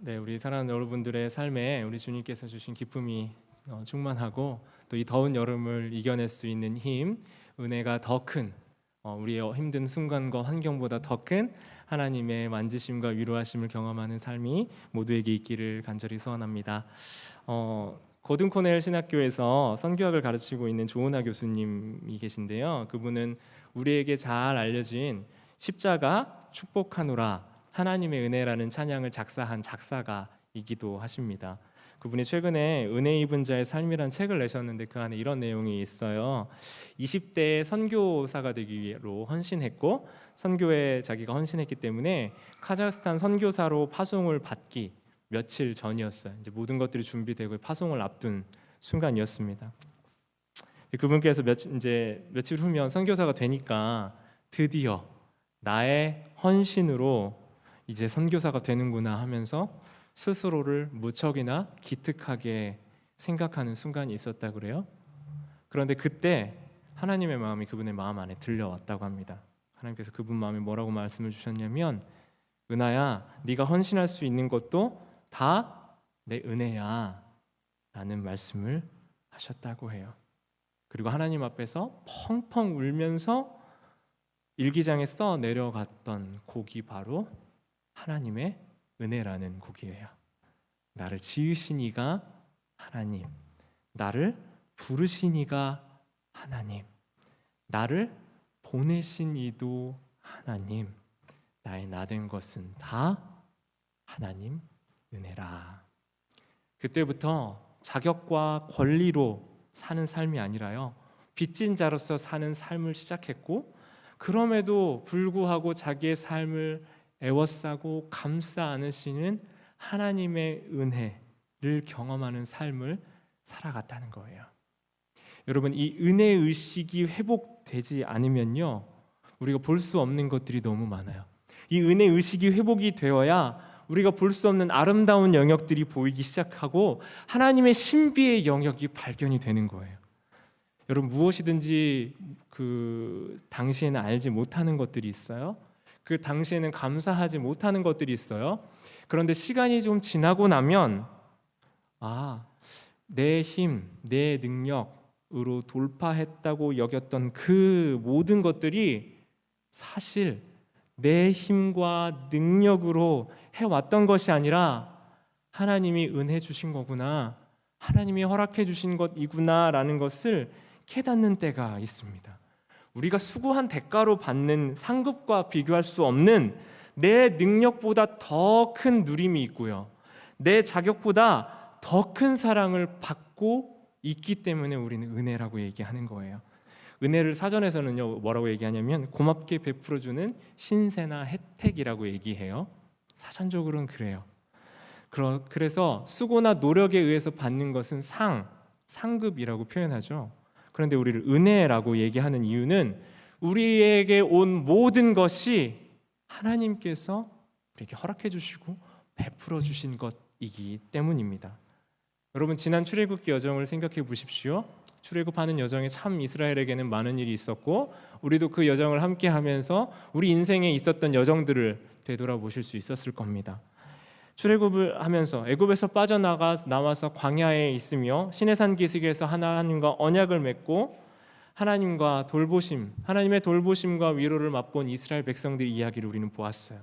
네, 우리 사랑하는 여러분들의 삶에 우리 주님께서 주신 기쁨이 충만하고 또 이 더운 여름을 이겨낼 수 있는 힘, 은혜가 더 큰 우리의 힘든 순간과 환경보다 더 큰 하나님의 만지심과 위로하심을 경험하는 삶이 모두에게 있기를 간절히 소원합니다. 고든 코넬 신학교에서 선교학을 가르치고 있는 조은하 교수님이 계신데요. 그분은 우리에게 잘 알려진 십자가 축복하노라 하나님의 은혜라는 찬양을 작사한 작사가이기도 하십니다. 그분이 최근에 은혜 입은 자의 삶이라는 책을 내셨는데 그 안에 이런 내용이 있어요. 20대에 선교사가 되기 위로 헌신했고 선교에 자기가 헌신했기 때문에 카자흐스탄 선교사로 파송을 받기 며칠 전이었어요. 이제 모든 것들이 준비되고 파송을 앞둔 순간이었습니다. 그분께서 며칠 후면 선교사가 되니까 드디어 나의 헌신으로 이제 선교사가 되는구나 하면서 스스로를 무척이나 기특하게 생각하는 순간이 있었다고 그래요. 그런데 그때 하나님의 마음이 그분의 마음 안에 들려왔다고 합니다. 하나님께서 그분 마음에 뭐라고 말씀을 주셨냐면, 은하야, 네가 헌신할 수 있는 것도 다 내 은혜야 라는 말씀을 하셨다고 해요. 그리고 하나님 앞에서 펑펑 울면서 일기장에 써 내려갔던 곡이 바로 하나님의 은혜라는 곡이에요. 나를 지으신 이가 하나님, 나를 부르신 이가 하나님, 나를 보내신 이도 하나님, 나의 나된 것은 다 하나님 은혜라. 그때부터 자격과 권리로 사는 삶이 아니라요, 빚진 자로서 사는 삶을 시작했고, 그럼에도 불구하고 자기의 삶을 애워싸고 감싸 안으시는 하나님의 은혜를 경험하는 삶을 살아갔다는 거예요. 여러분, 이 은혜 의식이 회복되지 않으면요, 우리가 볼 수 없는 것들이 너무 많아요. 이 은혜 의식이 회복이 되어야 우리가 볼 수 없는 아름다운 영역들이 보이기 시작하고 하나님의 신비의 영역이 발견이 되는 거예요. 여러분, 무엇이든지 그 당시에는 알지 못하는 것들이 있어요. 그 당시에는 감사하지 못하는 것들이 있어요. 그런데 시간이 좀 지나고 나면 내 힘, 내 능력으로 돌파했다고 여겼던 그 모든 것들이 사실 내 힘과 능력으로 해왔던 것이 아니라 하나님이 은혜 주신 거구나, 하나님이 허락해 주신 것이구나 라는 것을 깨닫는 때가 있습니다. 우리가 수고한 대가로 받는 상급과 비교할 수 없는 내 능력보다 더 큰 누림이 있고요, 내 자격보다 더 큰 사랑을 받고 있기 때문에 우리는 은혜라고 얘기하는 거예요. 은혜를 사전에서는요, 뭐라고 얘기하냐면 고맙게 베풀어주는 신세나 혜택이라고 얘기해요. 사전적으로는 그래요. 그래서 수고나 노력에 의해서 받는 것은 상급이라고 표현하죠. 그런데 우리를 은혜라고 얘기하는 이유는 우리에게 온 모든 것이 하나님께서 우리에게 허락해 주시고 베풀어 주신 것이기 때문입니다. 여러분, 지난 출애굽기 여정을 생각해 보십시오. 출애굽하는 여정에 참 이스라엘에게는 많은 일이 있었고, 우리도 그 여정을 함께 하면서 우리 인생에 있었던 여정들을 되돌아보실 수 있었을 겁니다. 출애굽을 하면서 애굽에서 나와서 광야에 있으며 시내산 기슭에서 하나님과 언약을 맺고 하나님과 하나님의 돌보심과 위로를 맛본 이스라엘 백성들의 이야기를 우리는 보았어요.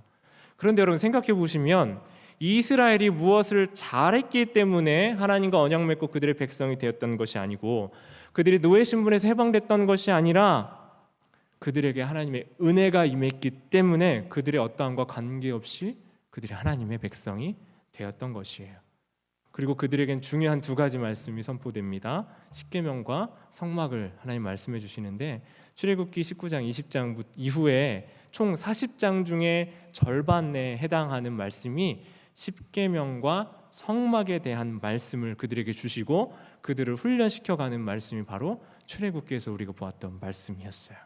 그런데 여러분, 생각해 보시면 이스라엘이 무엇을 잘했기 때문에 하나님과 언약 맺고 그들의 백성이 되었던 것이 아니고, 그들이 노예 신분에서 해방됐던 것이 아니라 그들에게 하나님의 은혜가 임했기 때문에 그들의 어떠함과 관계없이 그들이 하나님의 백성이 되었던 것이에요. 그리고 그들에겐 중요한 두 가지 말씀이 선포됩니다. 십계명과 성막을 하나님 말씀해 주시는데, 출애굽기 19장 20장 이후에 총 40장 중에 절반에 해당하는 말씀이 십계명과 성막에 대한 말씀을 그들에게 주시고 그들을 훈련시켜가는 말씀이 바로 출애굽기에서 우리가 보았던 말씀이었어요.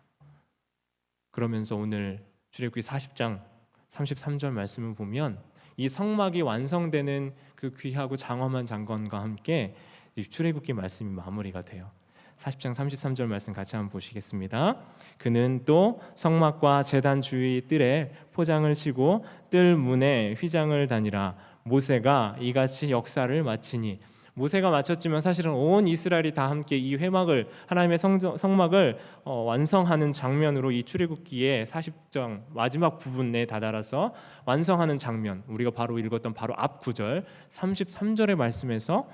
그러면서 오늘 출애굽기 40장 33절 말씀을 보면 이 성막이 완성되는 그 귀하고 장엄한 장관과 함께 이 출애굽기 말씀이 마무리가 돼요. 40장 33절 말씀 같이 한번 보시겠습니다. 그는 또 성막과 제단 주위 뜰에 포장을 치고 뜰 문에 휘장을 다니라. 모세가 이같이 역사를 마치니. 모세가 마쳤지만 사실은 온 이스라엘이 다 함께 이 회막을, 하나님의 성막을 완성하는 장면으로 이 출애굽기의 40장 마지막 부분에 다다라서 완성하는 장면, 우리가 바로 읽었던 바로 앞 구절 33절의 말씀에서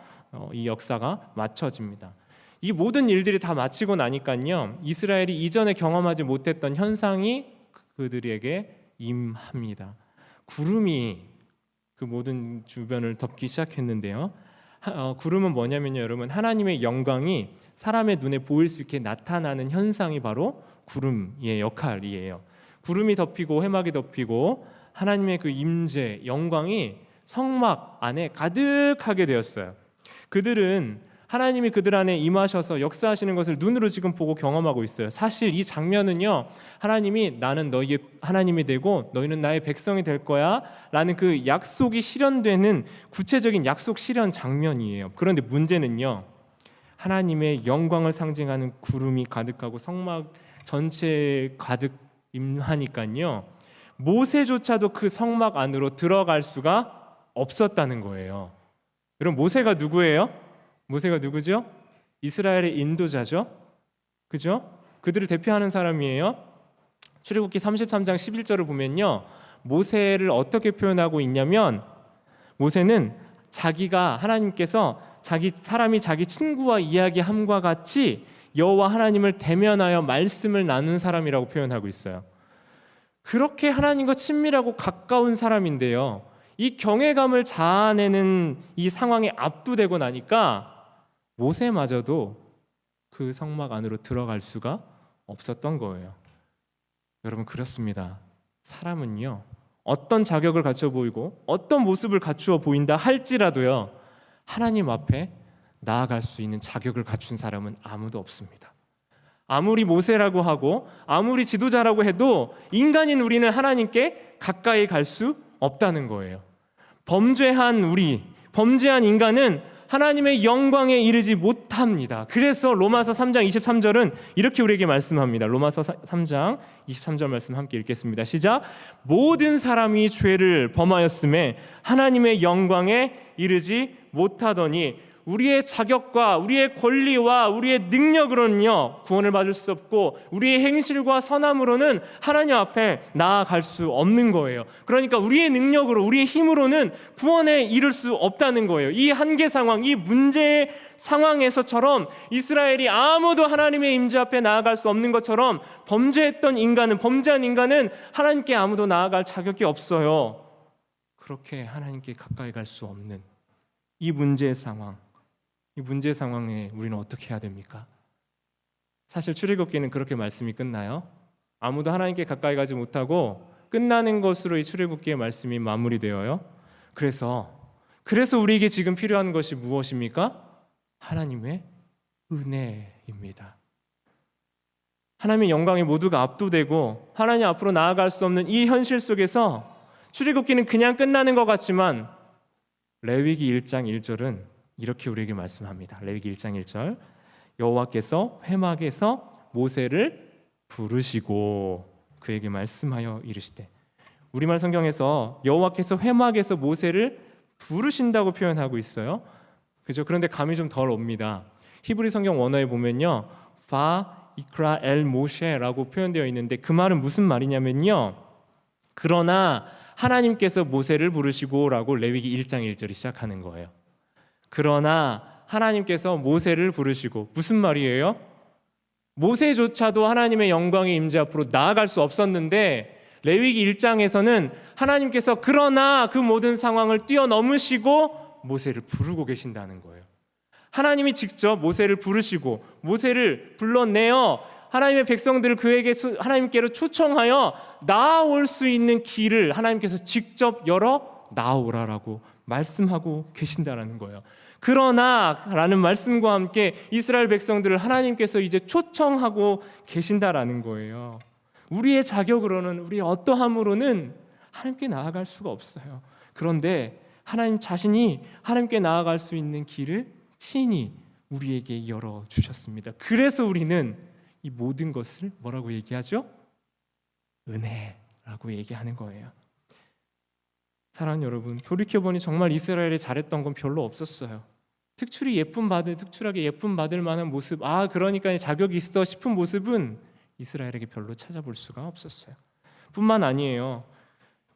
이 역사가 마쳐집니다. 이 모든 일들이 다 마치고 나니까요, 이스라엘이 이전에 경험하지 못했던 현상이 그들에게 임합니다. 구름이 그 모든 주변을 덮기 시작했는데요. 구름은 뭐냐면요, 여러분, 하나님의 영광이 사람의 눈에 보일 수 있게 나타나는 현상이 바로 구름의 역할이에요. 구름이 덮이고 회막이 덮이고 하나님의 그 임재, 영광이 성막 안에 가득하게 되었어요. 그들은 하나님이 그들 안에 임하셔서 역사하시는 것을 눈으로 지금 보고 경험하고 있어요. 사실 이 장면은요, 하나님이 나는 너희의 하나님이 되고 너희는 나의 백성이 될 거야 라는 그 약속이 실현되는 구체적인 약속 실현 장면이에요. 그런데 문제는요, 하나님의 영광을 상징하는 구름이 가득하고 성막 전체에 가득 임하니까요, 모세조차도 그 성막 안으로 들어갈 수가 없었다는 거예요. 여러분, 모세가 누구예요? 모세가 누구죠? 이스라엘의 인도자죠. 그죠? 그들을 대표하는 사람이에요. 출애굽기 33장 11절을 보면요, 모세를 어떻게 표현하고 있냐면, 모세는 자기가 하나님께서 사람이 자기 친구와 이야기함과 같이 여호와 하나님을 대면하여 말씀을 나눈 사람이라고 표현하고 있어요. 그렇게 하나님과 친밀하고 가까운 사람인데요, 이 경외감을 자아내는 이 상황에 압도되고 나니까 모세마저도 그 성막 안으로 들어갈 수가 없었던 거예요. 여러분, 그렇습니다. 사람은요, 어떤 자격을 갖춰 보이고 어떤 모습을 갖추어 보인다 할지라도요, 하나님 앞에 나아갈 수 있는 자격을 갖춘 사람은 아무도 없습니다. 아무리 모세라고 하고 아무리 지도자라고 해도 인간인 우리는 하나님께 가까이 갈 수 없다는 거예요. 범죄한 인간은 하나님의 영광에 이르지 못합니다. 그래서 로마서 3장 23절은 이렇게 우리에게 말씀합니다. 로마서 3장 23절 말씀 함께 읽겠습니다. 시작. 모든 사람이 죄를 범하였음에 하나님의 영광에 이르지 못하더니, 우리의 자격과 우리의 권리와 우리의 능력으로는요 구원을 받을 수 없고, 우리의 행실과 선함으로는 하나님 앞에 나아갈 수 없는 거예요. 그러니까 우리의 능력으로, 우리의 힘으로는 구원에 이를 수 없다는 거예요. 이 한계 상황, 이 문제의 상황에서처럼 이스라엘이 아무도 하나님의 임재 앞에 나아갈 수 없는 것처럼 범죄한 인간은 하나님께 아무도 나아갈 자격이 없어요. 그렇게 하나님께 가까이 갈 수 없는 이 문제의 상황, 이 문제 상황에 우리는 어떻게 해야 됩니까? 사실 출애굽기는 그렇게 말씀이 끝나요. 아무도 하나님께 가까이 가지 못하고 끝나는 것으로 이 출애굽기의 말씀이 마무리되어요. 그래서 우리에게 지금 필요한 것이 무엇입니까? 하나님의 은혜입니다. 하나님의 영광에 모두가 압도되고 하나님 앞으로 나아갈 수 없는 이 현실 속에서 출애굽기는 그냥 끝나는 것 같지만 레위기 1장 1절은 이렇게 우리에게 말씀합니다. 레위기 1장 1절, 여호와께서 회막에서 모세를 부르시고 그에게 말씀하여 이르시되. 우리말 성경에서 여호와께서 회막에서 모세를 부르신다고 표현하고 있어요. 그죠? 그런데 감이 좀 덜 옵니다. 히브리 성경 원어에 보면요, 바 이크라 엘 모셰라고 표현되어 있는데 그 말은 무슨 말이냐면요, 그러나 하나님께서 모세를 부르시고라고 레위기 1장 1절이 시작하는 거예요. 그러나 하나님께서 모세를 부르시고, 무슨 말이에요? 모세조차도 하나님의 영광의 임재 앞으로 나아갈 수 없었는데 레위기 1장에서는 하나님께서 그러나 그 모든 상황을 뛰어넘으시고 모세를 부르고 계신다는 거예요. 하나님이 직접 모세를 부르시고 모세를 불러내어 하나님의 백성들을 하나님께로 초청하여 나아올 수 있는 길을 하나님께서 직접 열어 나아오라라고 말씀하고 계신다라는 거예요. 그러나 라는 말씀과 함께 이스라엘 백성들을 하나님께서 이제 초청하고 계신다라는 거예요. 우리의 자격으로는, 우리의 어떠함으로는 하나님께 나아갈 수가 없어요. 그런데 하나님 자신이 하나님께 나아갈 수 있는 길을 친히 우리에게 열어주셨습니다. 그래서 우리는 이 모든 것을 뭐라고 얘기하죠? 은혜라고 얘기하는 거예요. 사랑하는 여러분, 돌이켜보니 정말 이스라엘이 잘했던 건 별로 없었어요. 특출하게 예쁨 받을 만한 모습, 그러니까 자격이 있어 싶은 모습은 이스라엘에게 별로 찾아볼 수가 없었어요. 뿐만 아니에요.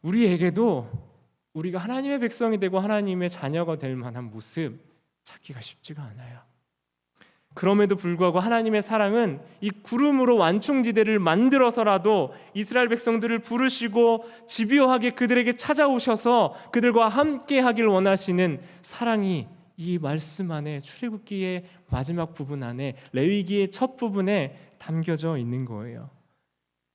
우리에게도 우리가 하나님의 백성이 되고 하나님의 자녀가 될 만한 모습 찾기가 쉽지가 않아요. 그럼에도 불구하고 하나님의 사랑은 이 구름으로 완충지대를 만들어서라도 이스라엘 백성들을 부르시고 집요하게 그들에게 찾아오셔서 그들과 함께 하길 원하시는 사랑이 이 말씀 안에, 출애굽기의 마지막 부분 안에, 레위기의 첫 부분에 담겨져 있는 거예요.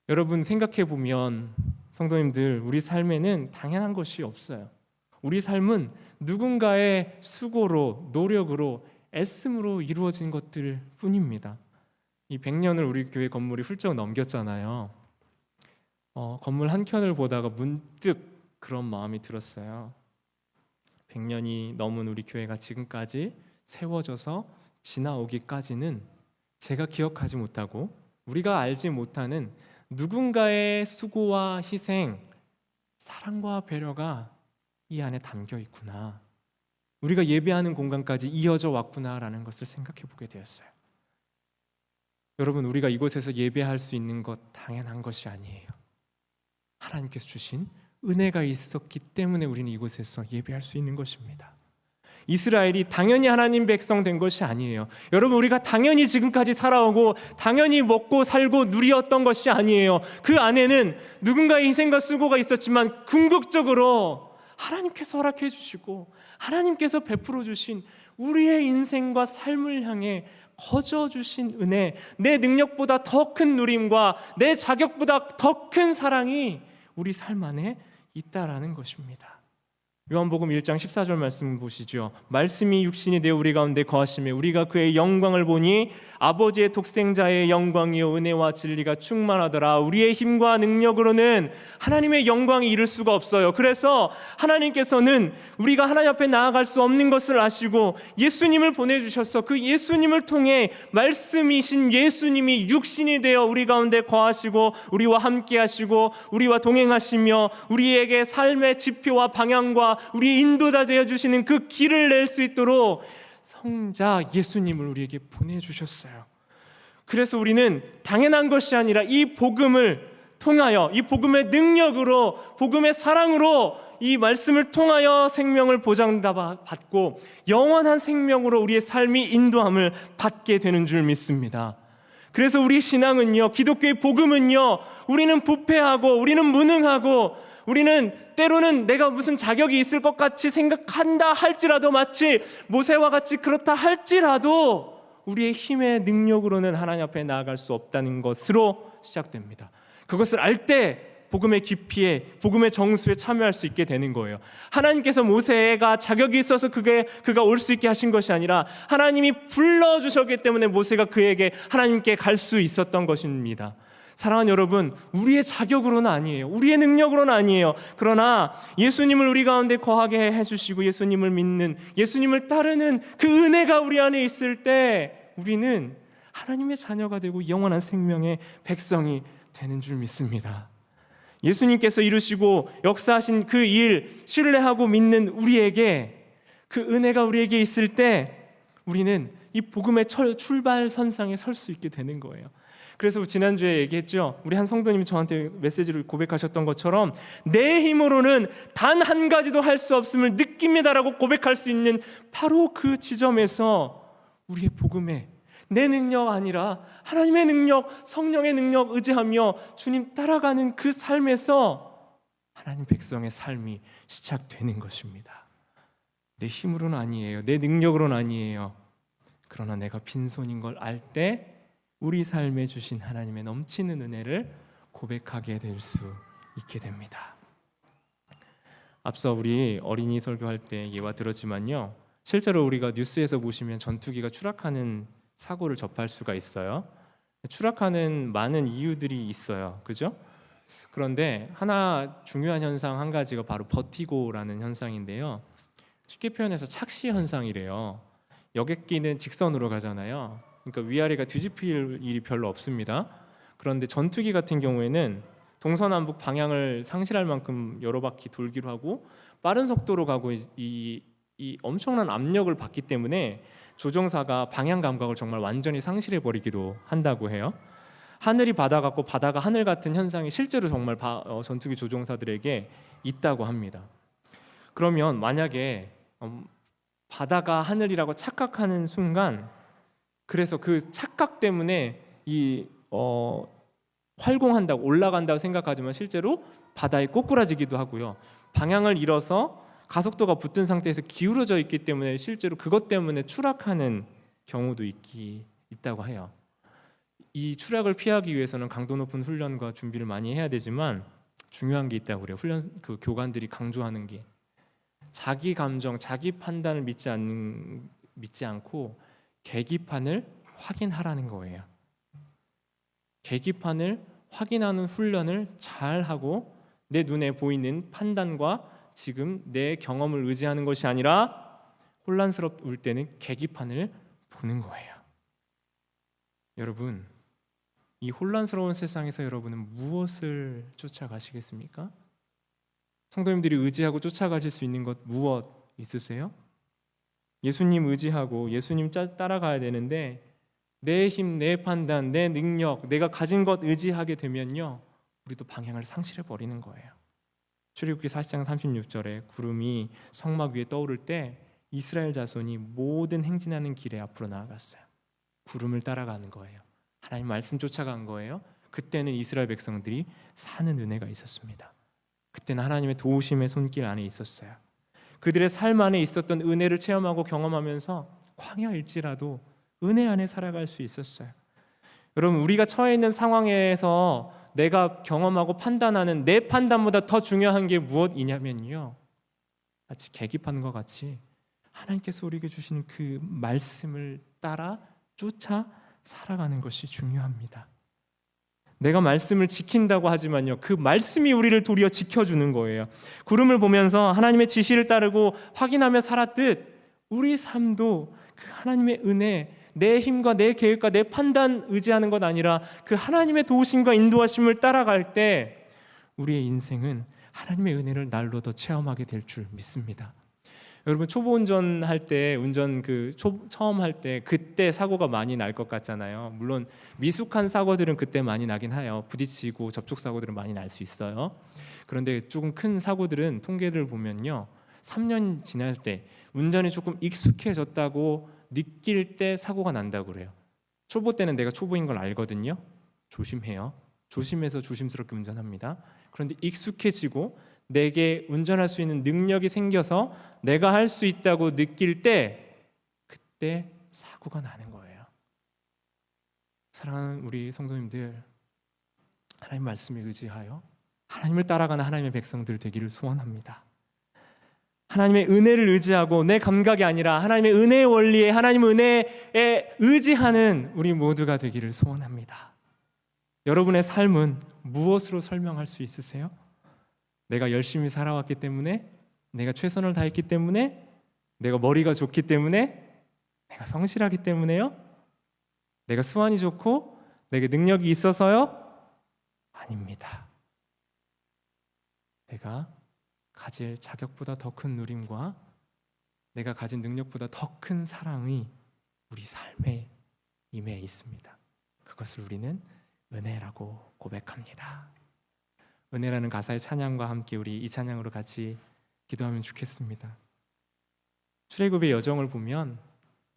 여러분, 생각해 보면 성도님들, 우리 삶에는 당연한 것이 없어요. 우리 삶은 누군가의 수고로, 노력으로, 애씀으로 이루어진 것들 뿐입니다. 이 100년을 우리 교회 건물이 훌쩍 넘겼잖아요. 건물 한 켠을 보다가 문득 그런 마음이 들었어요. 100년이 넘은 우리 교회가 지금까지 세워져서 지나오기까지는 제가 기억하지 못하고 우리가 알지 못하는 누군가의 수고와 희생, 사랑과 배려가 이 안에 담겨 있구나. 우리가 예배하는 공간까지 이어져 왔구나라는 것을 생각해 보게 되었어요. 여러분, 우리가 이곳에서 예배할 수 있는 것 당연한 것이 아니에요. 하나님께서 주신 은혜가 있었기 때문에 우리는 이곳에서 예배할 수 있는 것입니다. 이스라엘이 당연히 하나님 백성 된 것이 아니에요. 여러분, 우리가 당연히 지금까지 살아오고 당연히 먹고 살고 누리었던 것이 아니에요. 그 안에는 누군가의 희생과 수고가 있었지만 궁극적으로 하나님께서 허락해 주시고 하나님께서 베풀어 주신 우리의 인생과 삶을 향해 거저 주신 은혜, 내 능력보다 더 큰 누림과 내 자격보다 더 큰 사랑이 우리 삶 안에 있다라는 것입니다. 요한복음 1장 14절 말씀 보시죠. 말씀이 육신이 되어 우리 가운데 거하시매 우리가 그의 영광을 보니 아버지의 독생자의 영광이요 은혜와 진리가 충만하더라. 우리의 힘과 능력으로는 하나님의 영광이 이룰 수가 없어요. 그래서 하나님께서는 우리가 하나님 앞에 나아갈 수 없는 것을 아시고 예수님을 보내주셔서 그 예수님을 통해 말씀이신 예수님이 육신이 되어 우리 가운데 거하시고 우리와 함께 하시고 우리와 동행하시며 우리에게 삶의 지표와 방향과 우리의 인도자 되어주시는 그 길을 낼 수 있도록 성자 예수님을 우리에게 보내주셨어요. 그래서 우리는 당연한 것이 아니라 이 복음을 통하여, 이 복음의 능력으로, 복음의 사랑으로 이 말씀을 통하여 생명을 보장받고 영원한 생명으로 우리의 삶이 인도함을 받게 되는 줄 믿습니다. 그래서 우리 신앙은요, 기독교의 복음은요, 우리는 부패하고 우리는 무능하고 우리는 때로는 내가 무슨 자격이 있을 것 같이 생각한다 할지라도, 마치 모세와 같이 그렇다 할지라도 우리의 힘의 능력으로는 하나님 앞에 나아갈 수 없다는 것으로 시작됩니다. 그것을 알 때 복음의 깊이에, 복음의 정수에 참여할 수 있게 되는 거예요. 하나님께서 모세가 자격이 있어서 그가 올 수 있게 하신 것이 아니라 하나님이 불러주셨기 때문에 모세가 그에게 하나님께 갈 수 있었던 것입니다. 사랑하는 여러분, 우리의 자격으로는 아니에요. 우리의 능력으로는 아니에요. 그러나 예수님을 우리 가운데 거하게 해주시고 예수님을 믿는, 예수님을 따르는 그 은혜가 우리 안에 있을 때 우리는 하나님의 자녀가 되고 영원한 생명의 백성이 되는 줄 믿습니다. 예수님께서 이루시고 역사하신 그 일 신뢰하고 믿는 우리에게, 그 은혜가 우리에게 있을 때 우리는 이 복음의 출발선상에 설 수 있게 되는 거예요. 그래서 지난주에 얘기했죠. 우리 한 성도님이 저한테 메시지를 고백하셨던 것처럼 내 힘으로는 단 한 가지도 할 수 없음을 느낍니다라고 고백할 수 있는 바로 그 지점에서 우리의 복음에 내 능력 아니라 하나님의 능력, 성령의 능력 의지하며 주님 따라가는 그 삶에서 하나님 백성의 삶이 시작되는 것입니다. 내 힘으로는 아니에요. 내 능력으로는 아니에요. 그러나 내가 빈손인 걸 알 때 우리 삶에 주신 하나님의 넘치는 은혜를 고백하게 될 수 있게 됩니다. 앞서 우리 어린이 설교할 때 예와 들었지만요, 실제로 우리가 뉴스에서 보시면 전투기가 추락하는 사고를 접할 수가 있어요. 추락하는 많은 이유들이 있어요. 그죠? 그런데 하나 중요한 현상 한 가지가 바로 버티고라는 현상인데요. 쉽게 표현해서 착시 현상이래요. 여객기는 직선으로 가잖아요. 그러니까 위아래가 뒤집힐 일이 별로 없습니다. 그런데 전투기 같은 경우에는 동서남북 방향을 상실할 만큼 여러 바퀴 돌기로 하고 빠른 속도로 가고 이 엄청난 압력을 받기 때문에 조종사가 방향 감각을 정말 완전히 상실해 버리기도 한다고 해요. 하늘이 바다 같고 바다가 하늘 같은 현상이 실제로 정말 전투기 조종사들에게 있다고 합니다. 그러면 만약에 바다가 하늘이라고 착각하는 순간, 그래서 그 착각 때문에 활공한다고 올라간다고 생각하지만 실제로 바다에 꼬꾸라지기도 하고요. 방향을 잃어서 가속도가 붙은 상태에서 기울어져 있기 때문에 실제로 그것 때문에 추락하는 경우도 있다고 해요. 이 추락을 피하기 위해서는 강도 높은 훈련과 준비를 많이 해야 되지만 중요한 게 있다고 그래요. 그 교관들이 강조하는 게 자기 감정, 자기 판단을 믿지 않고 계기판을 확인하라는 거예요. 계기판을 확인하는 훈련을 잘 하고 내 눈에 보이는 판단과 지금 내 경험을 의지하는 것이 아니라 혼란스러울 때는 계기판을 보는 거예요. 여러분, 이 혼란스러운 세상에서 여러분은 무엇을 쫓아가시겠습니까? 성도님들이 의지하고 쫓아가실 수 있는 것 무엇 있으세요? 예수님 의지하고 예수님 따라가야 되는데 내 힘, 내 판단, 내 능력, 내가 가진 것 의지하게 되면요, 우리도 방향을 상실해 버리는 거예요. 출애굽기 40장 36절에 구름이 성막 위에 떠오를 때 이스라엘 자손이 모든 행진하는 길에 앞으로 나아갔어요. 구름을 따라가는 거예요. 하나님 말씀 쫓아간 거예요. 그때는 이스라엘 백성들이 사는 은혜가 있었습니다. 그때는 하나님의 도우심의 손길 안에 있었어요. 그들의 삶 안에 있었던 은혜를 체험하고 경험하면서 광야일지라도 은혜 안에 살아갈 수 있었어요. 여러분, 우리가 처해 있는 상황에서 내가 경험하고 판단하는 내 판단보다 더 중요한 게 무엇이냐면요, 마치 계기판과 같이 하나님께서 우리에게 주시는 그 말씀을 따라 쫓아 살아가는 것이 중요합니다. 내가 말씀을 지킨다고 하지만요, 그 말씀이 우리를 도리어 지켜주는 거예요. 구름을 보면서 하나님의 지시를 따르고 확인하며 살았듯 우리 삶도 그 하나님의 은혜, 내 힘과 내 계획과 내 판단 의지하는 것 아니라 그 하나님의 도우심과 인도하심을 따라갈 때 우리의 인생은 하나님의 은혜를 날로 더 체험하게 될 줄 믿습니다. 여러분, 초보 운전할 때 처음 할 때 그때 사고가 많이 날 것 같잖아요. 물론 미숙한 사고들은 그때 많이 나긴 해요. 부딪히고 접촉 사고들은 많이 날 수 있어요. 그런데 조금 큰 사고들은 통계를 보면요, 3년 지날 때 운전이 조금 익숙해졌다고 느낄 때 사고가 난다고 그래요. 초보 때는 내가 초보인 걸 알거든요. 조심해요. 조심해서 조심스럽게 운전합니다. 그런데 익숙해지고 내게 운전할 수 있는 능력이 생겨서 내가 할 수 있다고 느낄 때 그때 사고가 나는 거예요. 사랑하는 우리 성도님들, 하나님 말씀에 의지하여 하나님을 따라가는 하나님의 백성들 되기를 소원합니다. 하나님의 은혜를 의지하고 내 감각이 아니라 하나님의 은혜의 원리에, 하나님의 은혜에 의지하는 우리 모두가 되기를 소원합니다. 여러분의 삶은 무엇으로 설명할 수 있으세요? 내가 열심히 살아왔기 때문에, 내가 최선을 다했기 때문에, 내가 머리가 좋기 때문에, 내가 성실하기 때문에요? 내가 수완이 좋고 내게 능력이 있어서요? 아닙니다. 내가 가질 자격보다 더 큰 누림과 내가 가진 능력보다 더 큰 사랑이 우리 삶에 임해 있습니다. 그것을 우리는 은혜라고 고백합니다. 은혜라는 가사의 찬양과 함께 우리 이 찬양으로 같이 기도하면 좋겠습니다. 출애굽의 여정을 보면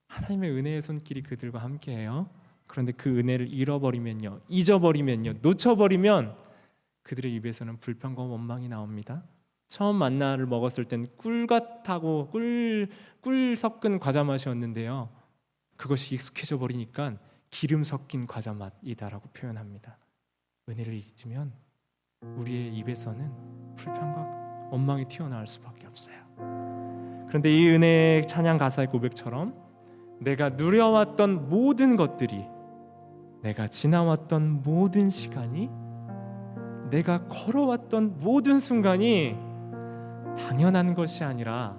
하나님의 은혜의 손길이 그들과 함께해요. 그런데 그 은혜를 잃어버리면요, 잊어버리면요, 놓쳐버리면 그들의 입에서는 불평과 원망이 나옵니다. 처음 만나를 먹었을 땐 꿀 같다고 꿀 섞은 과자 맛이었는데요, 그것이 익숙해져 버리니까 기름 섞인 과자 맛이다라고 표현합니다. 은혜를 잊으면 우리의 입에서는 불평과 원망이 튀어나올 수밖에 없어요. 그런데 이 은혜의 찬양 가사의 고백처럼 내가 누려왔던 모든 것들이, 내가 지나왔던 모든 시간이, 내가 걸어왔던 모든 순간이 당연한 것이 아니라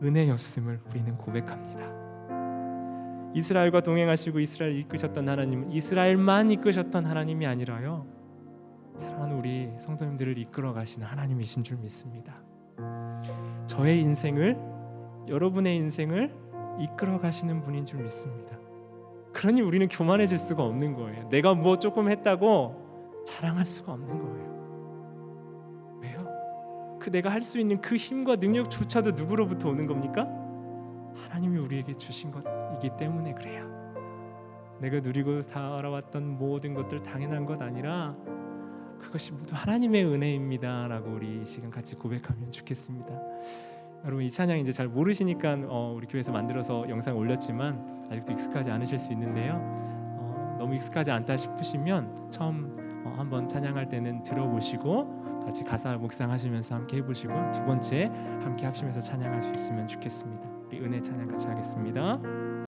은혜였음을 우리는 고백합니다. 이스라엘과 동행하시고 이스라엘을 이끄셨던 하나님은 이스라엘만 이끄셨던 하나님이 아니라요, 사랑하는 우리 성도님들을 이끌어 가시는 하나님이신 줄 믿습니다. 저의 인생을, 여러분의 인생을 이끌어 가시는 분인 줄 믿습니다. 그러니 우리는 교만해질 수가 없는 거예요. 내가 뭐 조금 했다고 자랑할 수가 없는 거예요. 왜요? 그 내가 할 수 있는 그 힘과 능력조차도 누구로부터 오는 겁니까? 하나님이 우리에게 주신 것이기 때문에 그래요. 내가 누리고 살아왔던 모든 것들 당연한 것 아니라 그것이 모두 하나님의 은혜입니다 라고 우리 이 시간 같이 고백하면 좋겠습니다. 여러분 이 찬양 이제 잘 모르시니까 우리 교회에서 만들어서 영상 올렸지만 아직도 익숙하지 않으실 수 있는데요. 너무 익숙하지 않다 싶으시면 처음 한번 찬양할 때는 들어보시고 같이 가사 묵상하시면서 함께 해보시고 두 번째 함께 합심해서 찬양할 수 있으면 좋겠습니다. 우리 은혜 찬양 같이 하겠습니다.